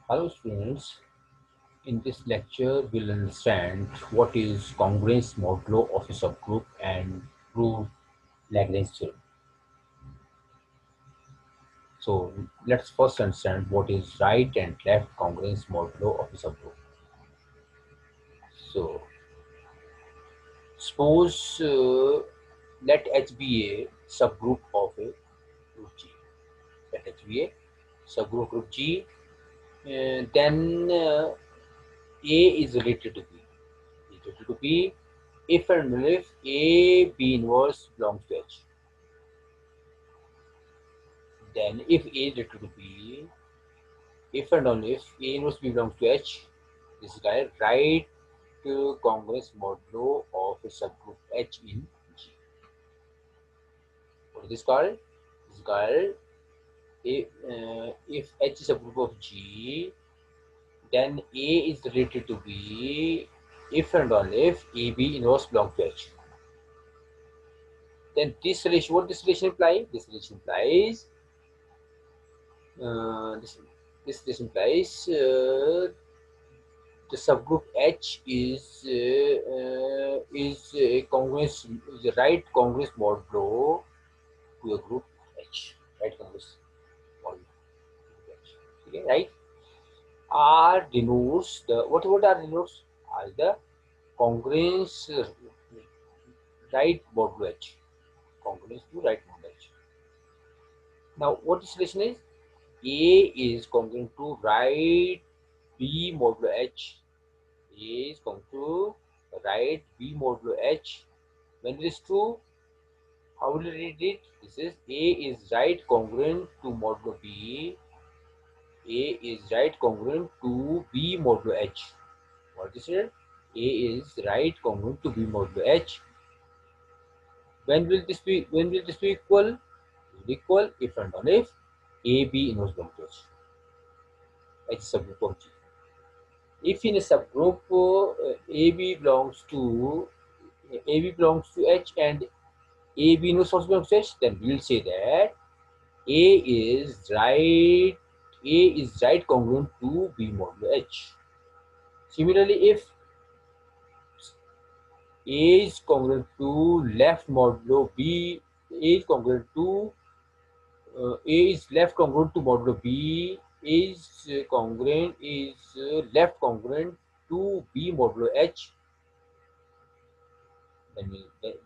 Hello students, in this lecture we'll understand what is congruence modulo of a subgroup and prove Lagrange theorem. So let's first understand what is right and left congruence modulo of a subgroup. So suppose let H be a subgroup of a group G. Let H be a subgroup group G, then A is related to B. Is related to B if and only if A B inverse belongs to H. Then if A is related to B, if and only if A inverse B belongs to H, this is called right congruence modulo of a subgroup H in G. What is this called? This is called if H is a group of G, then A is related to B if and only if AB inverse belongs to H. Then this relation, what this relation implies? This relation implies uh, this, this implies the subgroup H is a congruence, is a right congruence modulo to a group H. Right congruence modulo to H. Okay, right? R denotes the what are denotes? Are the congruence right modulo H. Congruence to right modulo H. Now, what this relation is? A is congruent to right B modulo H. A is congruent to right B modulo H. When it is true, how will you read it? This is A is right congruent to modulo B. A is right congruent to B modulo H. What is it? A is right congruent to B modulo H. When will this be? When will this be equal? It will equal if and only if A B inverse belongs to H. H is subgroup of G. If in a subgroup AB belongs to H and AB inverse also belongs to H, then we will say that A is right congruent to B modulo H. Similarly, if A is congruent to left modulo B, A is congruent to A is left congruent to modulo B is left congruent to B modulo H.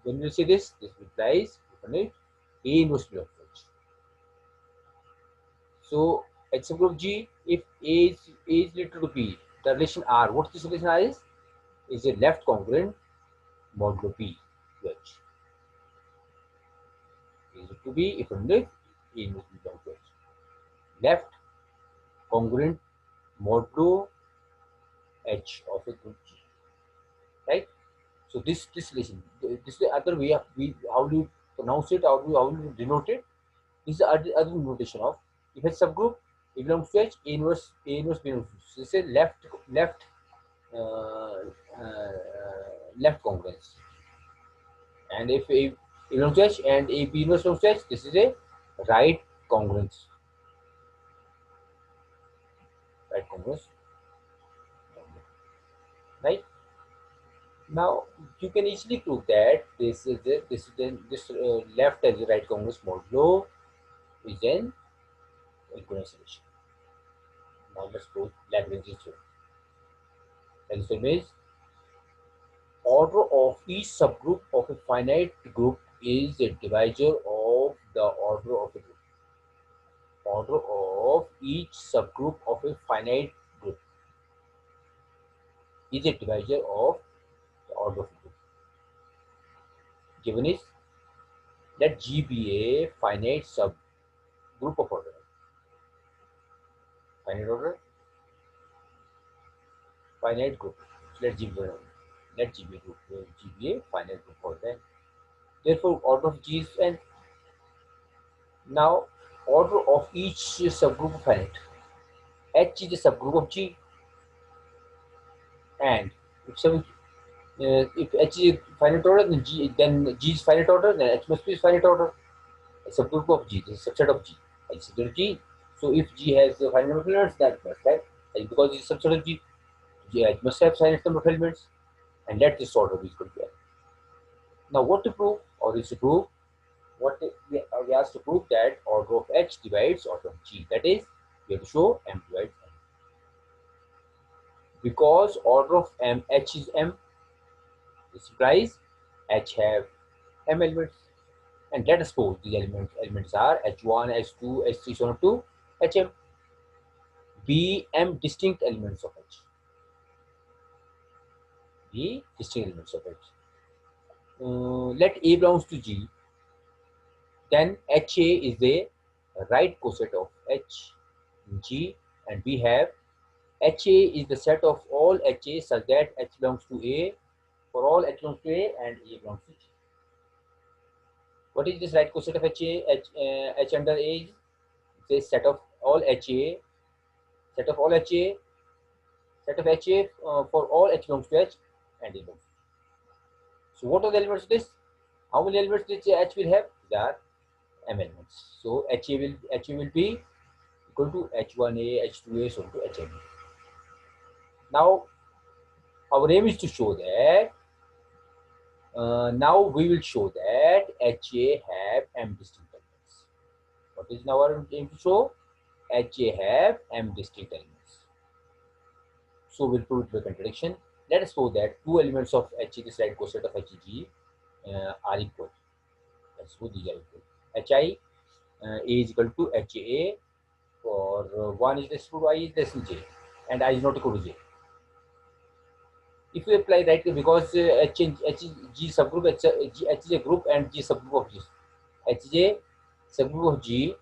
When we say this implies A inverse B of H. So H subgroup G, if A is related to B, the relation R, what this relation R is a left congruent modulo B to H. Is it to B if only A inverse B belongs to H. Left congruent modulo H of a group G. Right? So this relation, this is the other way of how do you pronounce it, how do you denote it? This is the other notation of if it's subgroup, it belongs to H, A inverse B inverse. This is uh, uh, left congruence. And if A belongs to H and A B inverse belongs to H, this is a right congruence. Right congruence. Right? Now you can easily prove that this left as a right congruence modulo is an equivalence relation. Now let's prove Lagrange's theorem. Lagrange's theorem is order of each subgroup of a finite group is a divisor of the order of a group. Order of each subgroup of a finite group is a divisor of the order of a group. Given is let G be a finite subgroup of order. Finite order, finite group. So let G be a group. G be a finite group order. Therefore, order of G is n. Now, order of each subgroup of finite. H is a subgroup of G, and if H is finite order, then G is finite order, then H must be finite order. A subgroup of G, this is a subset of G. H is subset of G. So if G has a finite order elements, that must have because it's a subset of G. It must have finite number of elements, and let this order be equal to N. Now, what to prove, or is to prove what we asked to prove that order of H divides order of G. That is, we have to show M divides N. Because order of M, H is M, this implies H have M elements. And let us suppose these elements are H1, H2, H3, so on to Hm. Be M distinct elements of H. Be distinct elements of H. Let A belongs to G. Then HA is the right coset of H in G, and we have HA is the set of all HA such that H belongs to A, for all H belongs to A and A belongs to G. What is this right coset of HA? H under A is the set of all HA, set of all HA, set of HA for all H belongs to H and A belongs to G. So what are the elements of this? How many elements this H will have? There are M elements. So HA will be equal to H1A, H2A, so to HM. Now, our aim is to show that, now we will show that HA have M distinct elements. What is now our aim to show? HA have M distinct elements. So we'll prove it by contradiction. Let us show that two elements of HA, this right coset of HG, are equal. Let's suppose these are equal. HI A is equal to HA, for 1 is less to I is less than J, and I is not equal to J. If we apply that, because H is G subgroup, H is a group and G subgroup of G. H is a subgroup of G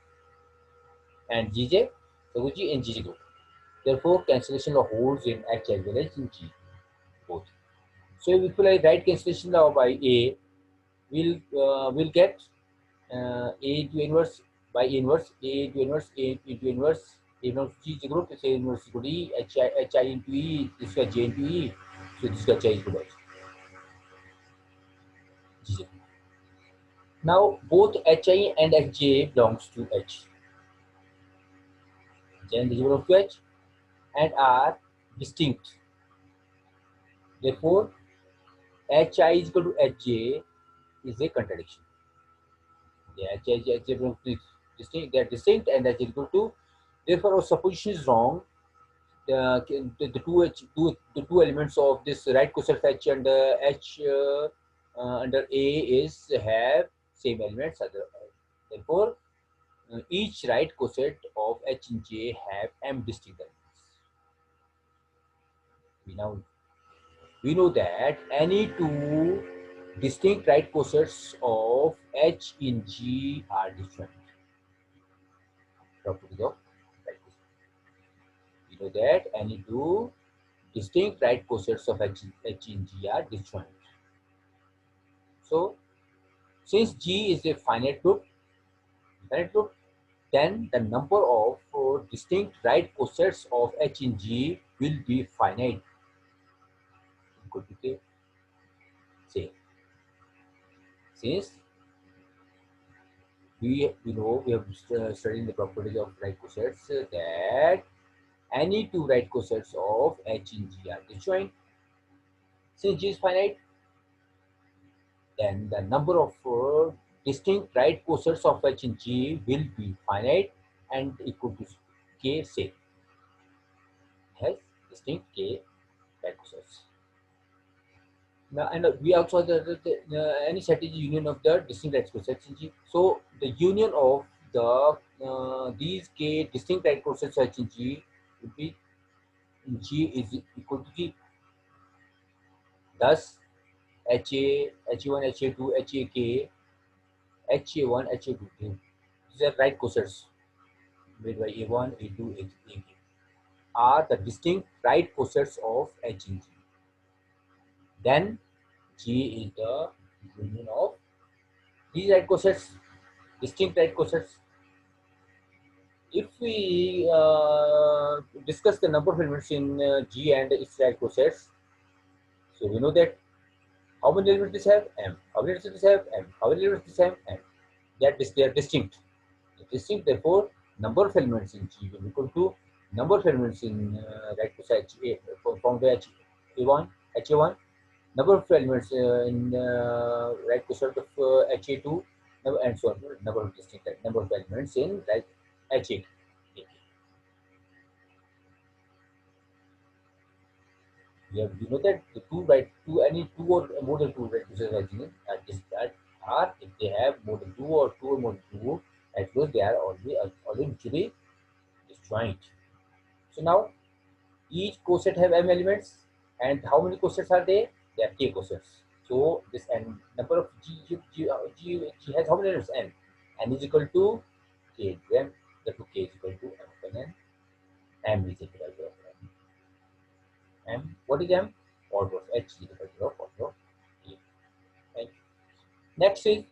and G is a subgroup G and G is a group. Therefore, cancellation law holds in H as well as in G, both. So if we apply right cancellation law by A, we'll get A into inverse by inverse, A into inverse, A into inverse, A belongs to G is a group, say inverse equal to E, Hi into E, this guy J into E, so this guy J is equal to G. Now both Hi and Hj belongs to H. J and J belongs to H and are distinct. Therefore, Hi is equal to Hj is a contradiction. Yeah, Hj belongs to distinct. They are distinct and H is equal to. Therefore, our supposition is wrong. The two elements of this right coset H and H under A is have same elements. Therefore, each right coset of H and J have M distinct elements. We know that any two distinct right cosets of H in G are disjoint. Properties of right coset. We know that any two distinct right cosets of H in G are disjoint. So, since G is a finite group, then the number of distinct right cosets of H in G will be finite. Equal to K. Say, since we know we have studied the properties of right cosets that any two right cosets of H in G are disjoint. Since G is finite, then the number of distinct right cosets of H in G will be finite and equal to K. Say, has distinct K right cosets. Now, and we also any set is union of the distinct right cosets in G. So the union of the these K distinct right cosets H in G would be in G is equal to G. Thus, HA, HA1, HA2, HAK, HA1, HA2. These are right cosets made by A1, A2, AK are the distinct right cosets of H in G. Then G is the union of these right cosets, distinct right cosets. If we discuss the number of elements in G and its right cosets, so we know that how many elements this have? M. How many elements this have? M. How many elements this have? M. They are distinct. They are distinct. Therefore, number of elements in G will be equal to number of elements in right coset H found by HA1, HA1, number of elements in right coset of HA2, and so on. Number of distinct number of elements in right HA2. You know that the any two or more than two right coset regions are if they have more than two or more than two, at those they are already mutually disjoint. So now each coset have m elements, and how many cosets are there? There are k cosets. So this n number of G has how many elements? N. N is equal to k into m. Therefore k is equal to m upon n. M is equal to m. M. What is m? Order of h is equal to order of e. Right? Next is,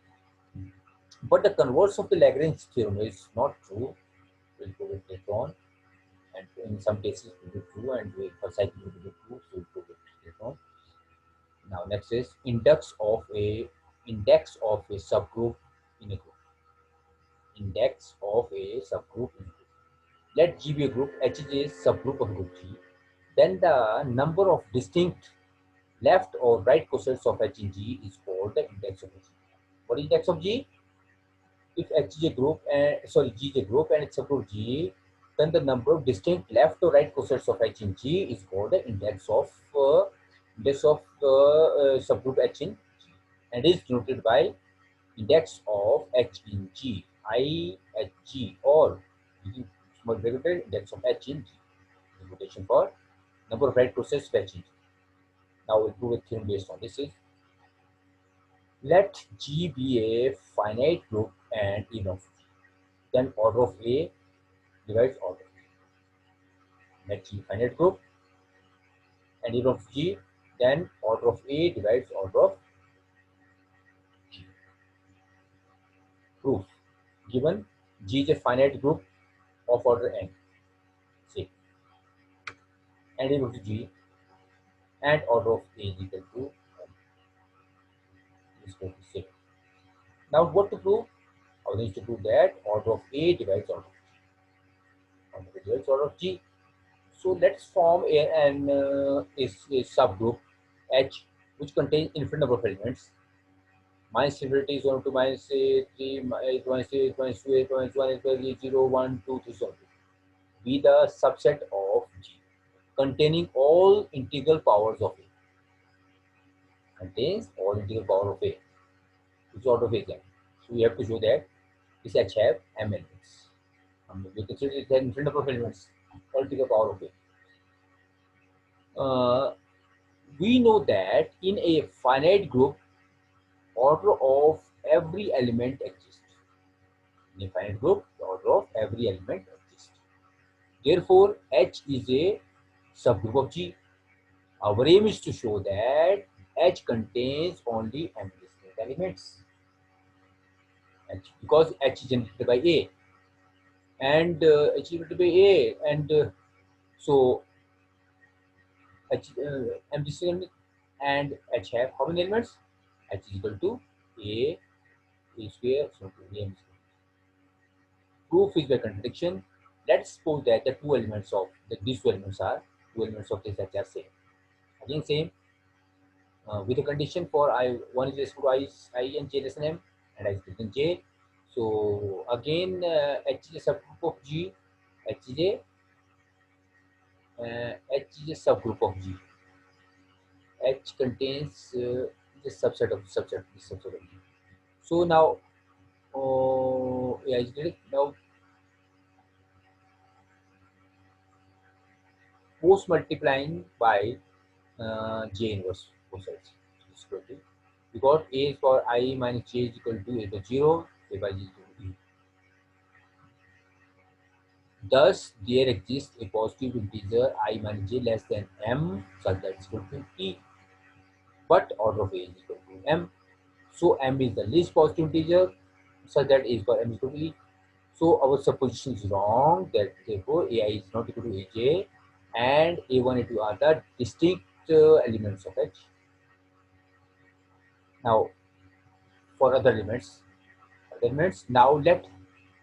but the converse of the Lagrange theorem is not true. We'll prove it later on, and in some cases it will be true, and for cycle it will be true. So we'll prove it later on. Now next is index of a subgroup in a group. Index of a subgroup in a group. Let G be a group. H is a subgroup of group G. Then the number of distinct left or right cosets of H in G is called the index of G. What is index of G? If H is a group and G is a group and it's a group G, then the number of distinct left or right cosets of H in G is called the index of subgroup H in G, and is denoted by index of H in G, I H G, or small bracket index of H in G. The notation for number of right cosets of H in G. Now we'll prove a theorem based on this. Is let G be a finite group and even of G. Then order of A divides order of A. Let G finite group and even of G, then order of A divides order of G. Proof. Given G is a finite group of order n, say, and even of G, and order of A is equal to n, is equal to 6. Now what to prove? I need to prove that order of A divides order of G. Order of A divides order of G. So let's form a subgroup H which contains infinite number of elements. Minus infinity is 1 to minus 3, minus 8, minus 2, 8, minus 1, 8, 0, 1, 2, 3, so on. Be the subset of G containing all integral powers of A. Contains all integral power of A. Which order of A is M? So we have to show that this H have M elements. We consider it has infinite number of elements, all integral power of A. We know that in a finite group, order of every element exists. In a finite group, the order of every element exists. Therefore, H is a subgroup of G. Our aim is to show that H contains only M distinct elements. Because H is generated by A, and H is generated by A, and so H M distinct element, and H have how many elements? H is equal to A square, so to M square. Proof is by contradiction. Let's suppose that the two elements of these two elements are two elements of this H are same. Again same, with a condition for I1 is equal to I and J less than M, and I is greater than J. So again H is a subgroup of G. H is a subgroup of G. H contains this subset of this subset of G. So now, yeah, now post multiplying by J inverse both sides is equal to, because A for I minus J is equal to A to 0, A by J is equal to E. Thus, there exists a positive integer I minus J less than M such that is equal to E, but order of A is equal to M. So M is the least positive integer such that A for M is equal to E. So our supposition is wrong, that therefore AI is not equal to AJ, and A1 and A2 are the distinct elements of H. Now for other elements, now let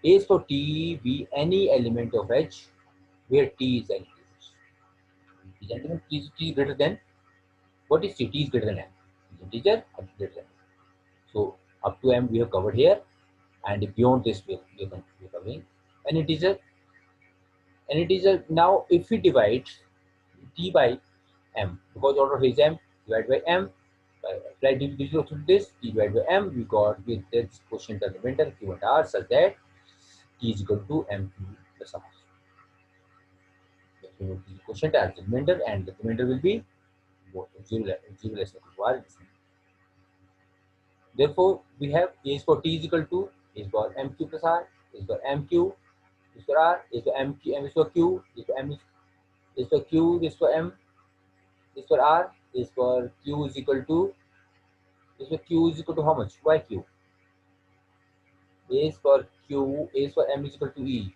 A for T be any element of H where T is an integer. T is greater than, what is T? T is greater than M. Integer or greater than. So up to M we have covered here, and beyond this we are covering an integer. An integer. Now if we divide T by M, because order is M, divided by M, apply division to this, T divided by M, we got with this quotient and remainder Q and R such that T is equal to MQ plus R. So the quotient as the remainder, and the remainder will be 0 less than equal to R. Therefore, we have A is for T is equal to A is for MQ plus R, A is for MQ, A is for R, A is for MQ, M is for Q, A is for M, is for Q, is for M, is for R, is for Q is equal to, is for Q is equal to how much? Why Q? A is for Q, A is for M is equal to E.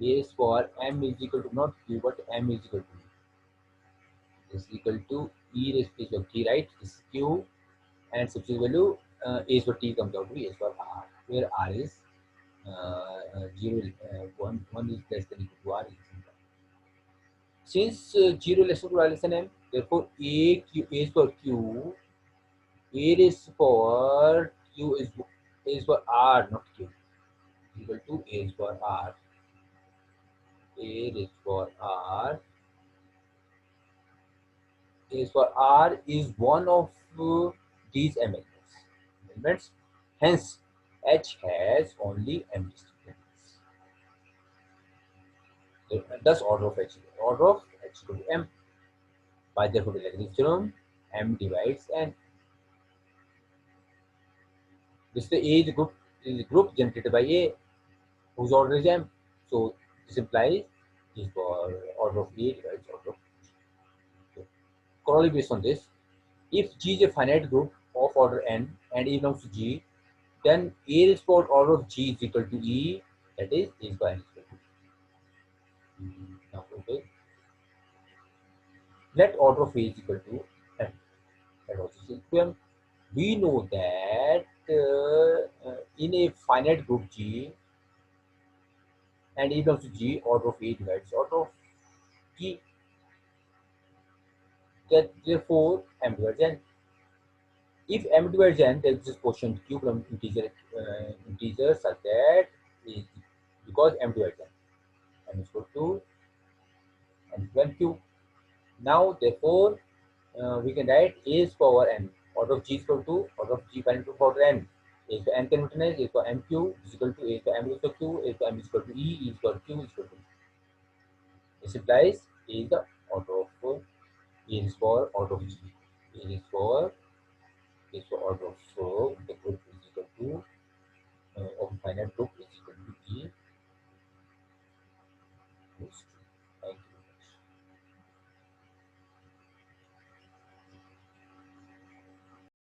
A is for M is equal to not Q but M is equal to E. Is equal to E raised to T, right? This is Q, and substitute value A is for T comes out to be A is for R, where R is 0, 1 is less than equal to R. Since 0 less than equal to R less than M, therefore A is for Q, A is for Q is for R, not Q. Equal to A is for R. A is for R. A is for R is one of these M elements. Hence, H has only M distinct elements. Thus, order of H equal to M. By therefore the Lagrange theorem, M divides N. This is the A is a group generated by A, whose order is M. So this implies is for order of A divides order of H. So, corollary based on this, if G is a finite group of order N and E belongs to G, then A is for order of G is equal to E, that is A by N is equal to E. Now, okay. Let order of A is equal to M. That also is equal to M. We know that in a finite group G and E belongs to G, order of A divides order of G. That therefore M divides N. If M divides N, then this quotient Q from integer such that is because M divides N. M is equal to N equal Q. Now, therefore, we can write A is power N. Order of G is equal to order of G finite to power N. A is for N can utilize, A is for MQ is equal to A is for M is equal to Q, A is for M is equal to E, E is equal to Q is equal to. This implies A is the order of A is for order of G. A is for order of the group is equal to of finite group is equal